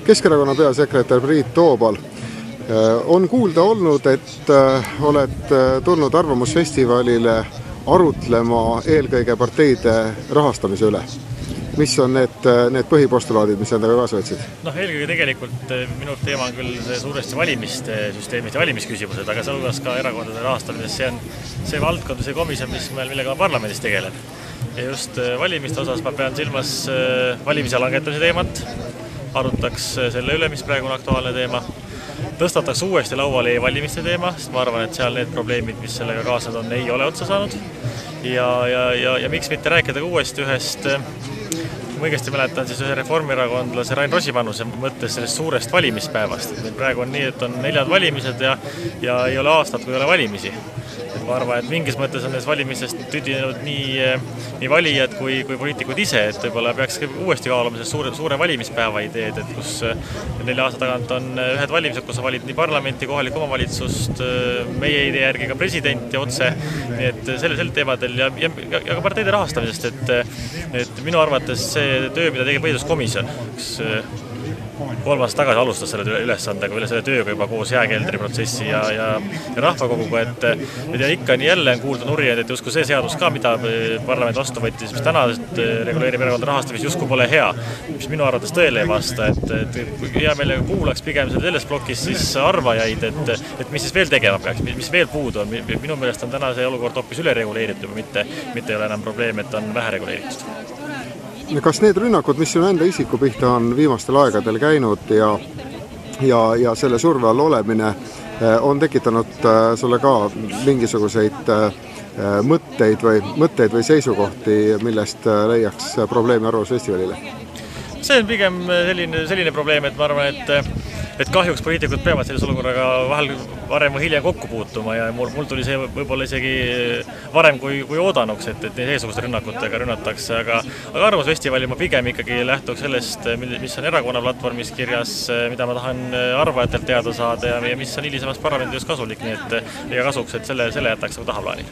Keskerakonna peasekretär Priit Toobal, on kuulda olnud, et oled tulnud Arvamusfestivalile arutlema eelkõige parteide rahastamise üle. Mis on need põhipostulaadid, mis endaga kaasa võtsid? Eelkõige tegelikult minu teema on küll suuresti valimiste süsteemid ja valimisküsimused, aga sealhulgas ka erakondade rahastamises. See on see valdkond, see komisjon, millega parlamendis tegeleb. Ja just valimiste osas ma pean silmas valimise langetamise teemat, arutaks selle üle, mis praegu on aktuaalne teema. Tõstataks uuesti lauale valimiste teema, sest ma arvan, et seal need probleemid, mis sellega kaasad on, ei ole otsa saanud. Ja miks mitte rääkida uuesti ühest, ma õigesti mäletan, siis ühe reformierakondlase Rain Rosimannuse mõttes sellest suurest valimispäevast. Praegu on nii, et on 4 valimised ja ei ole aastat, kui ei ole valimisi. Ma arvan, et mingis mõttes on neist valimistest tüdinenud nii valijad kui poliitikud ise, et võib-olla peaks uuesti kaaluma suure valimispäeva ideed, et kus 4 aasta tagant on ühed valimised, kus sa valid nii parlamenti, kohalikku omavalitsust, meie idee järgi ka president ja otse, nii et sellel teemadel ja ka parteide rahastamisest, et minu arvates see töö, mida tegi põhiseaduskomisjon, üks 3 aastat tagasi alustas selle ülesandega, selle tööga juba koos jääkeldri protsessi ja rahvakoguga, et ikka nii jälle on kuulda nurjed, et justkui see seadus ka, mida parlament vastu võttis, mis täna reguleerib erakondade rahastamist, justkui pole hea, mis minu arvates tõele ei vasta, et hea meelega kuulaks pigem selles plokis siis arvajaid, et mis siis veel tegema peaks, mis veel puudu on. Minu meelest on täna see olukord hoopis üle reguleeritud, mitte ei ole enam probleem, et on vähe reguleeritud. Kas need rünnakud, mis sinu enda isiku pihta on viimastel aegadel käinud ja selle surve all olemine on tekitanud sulle ka mingisuguseid mõtteid või seisukohti, millest leiaks probleemi Arvamusfestivalile? See on pigem selline probleem, et ma arvan, et kahjuks poliitikud peavad selles olukorraga vahel varem või hiljem kokku puutuma ja mul tuli see võib-olla isegi varem kui oodanuks, et seesuguste rünnakutega rünnatakse, aga Arvamusfestivali ma pigem ikkagi lähtuks sellest, mis on erakonna platvormis kirjas, mida ma tahan arvajatelt teada saada ja mis on hilisemas parlamendis kasulik, nii et ja kasuks, et selle jätaks tahaplaanil.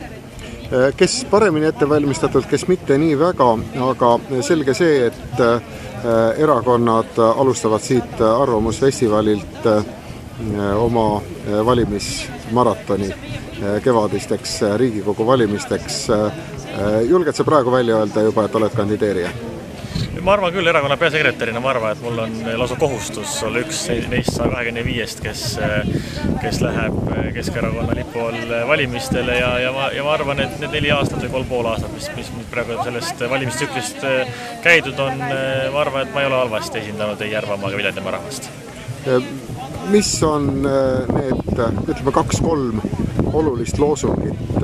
Kes paremini ette valmistatud, kes mitte nii väga, aga selge see, et erakonnad alustavad siit Arvamusfestivalilt oma valimismaratoni kevadisteks Riigikogu valimisteks. Julged sa praegu välja öelda juba, et oled kandideerija? Ma arvan küll erakonna peasekretärina, ma arvan, et mul on lausa kohustus olla üks neist 125, kes läheb Keskerakonna lipu all valimistele ja ma arvan, et need 4 aastat või 3,5 aastat, mis praegu sellest valimistsüklist käidud on, ma arvan, et ma ei ole halvasti esindanud ei Järvamaa ega Viljandimaa rahvast. Mis on need, 2-3 olulist loosungit,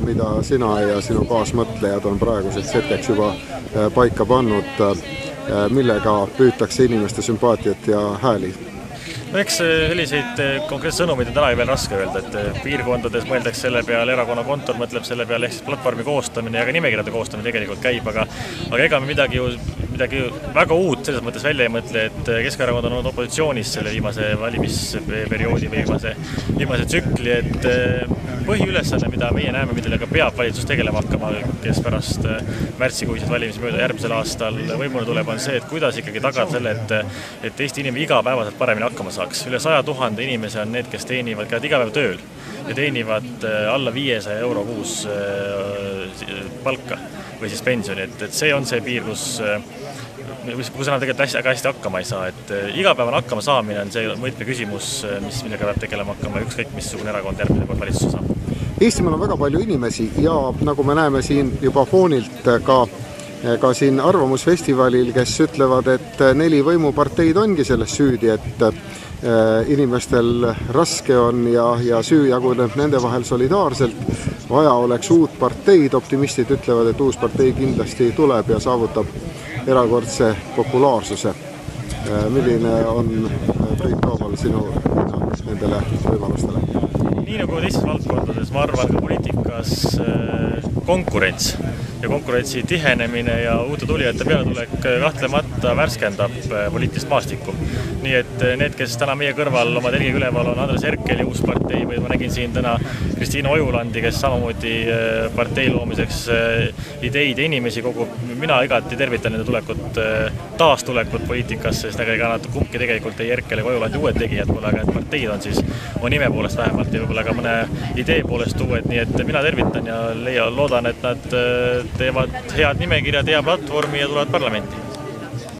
mida sina ja sinu kaasmõtlejad on praeguseks hetkeks juba paika pannud, millega püütakse inimeste sümpaatiat ja hääli? Eks selliseid konkreetseid sõnumeid on täna veel raske öelda, et piirkondades mõeldakse selle peale, erakonna kontor mõtleb selle peale, ehk siis platvormi koostamine ja ka nimekirjade koostamine tegelikult käib, aga ega me midagi väga uut selles mõttes välja ei mõtle, et Keskerakond on olnud opositsioonis selle viimase valimisperioodi või viimase tsükli, et põhiülesanne, mida meie näeme, millega peab valitsus tegelema hakkama, kes pärast märtsikuiseid valimisi mööda järgmisel aastal võimule tuleb, on see, et kuidas ikkagi tagada selle, et Eesti inimene igapäevaselt paremini hakkama saaks. Üle 100 000 inimese on need, kes teenivad ka iga päev tööl ja teenivad alla 500 euro kuus palka või siis pensioni, et see on see piir, kus nad tegelikult väga hästi hakkama ei saa, et igapäevane hakkama saamine on see võtme küsimus, millega peab tegelema hakkama ükskõik missugune erakond järgmine kord valitsusse saab. Eestimaal on väga palju inimesi ja nagu me näeme siin juba foonilt ka siin Arvamusfestivalil, kes ütlevad, et 4 võimuparteid ongi selles süüdi, et inimestel raske on ja süü jaguneb nende vahel solidaarselt. Vaja oleks uut parteid, optimistid ütlevad, et uus partei kindlasti tuleb ja saavutab erakordse populaarsuse. Milline on Priit Toobal sinu nendele võimalustele? Nii nagu teistes valdkondades, ma arvan ka poliitikas konkurents ja konkurentsi tihenemine ja uute tulijate pealetulek kahtlemata värskendab poliitilist maastikku. Nii et need, kes täna meie kõrval oma telgiga üleval on Andres Herkel ja uus partei või ma nägin siin täna Kristiina Ojulandi, kes samamoodi partei loomiseks ideid ja inimesi kogub. Mina igati tervitan nende tulekut, taastulekut poliitikasse, sest ega nad kumbki tegelikult ei Erkele kui Ojulandi uued tegijad pole, aga parteid on nime poolest vähemalt ja võib-olla ka mõne idee poolest uued, nii et mina tervitan ja loodan, et nad teevad head nimekirjad, hea platvormi ja tulevad parlamenti.